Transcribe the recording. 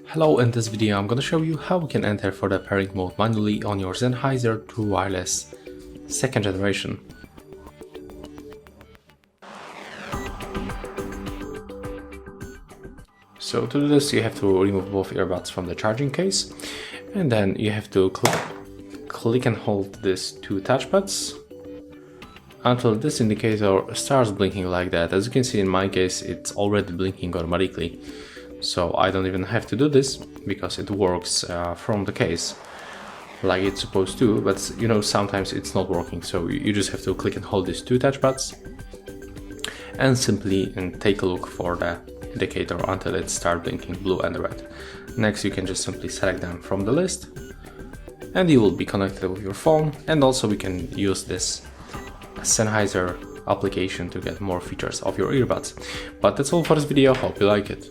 Hello, in this video I'm gonna show you how we can enter for the pairing mode manually on your Sennheiser True Wireless 2nd generation. So to do this you have to remove both earbuds from the charging case, and then you have to click and hold these two touchpads until this indicator starts blinking like that. As you can see, in my case it's already blinking automatically. So I don't even have to do this because it works from the case like it's supposed to, but sometimes it's not working, so you just have to click and hold these two touchpads and simply take a look for the indicator until it starts blinking blue and red. Next you can just simply select them from the list and you will be connected with your phone, and also we can use this Sennheiser application to get more features of your earbuds. But that's all for this video, hope you like it.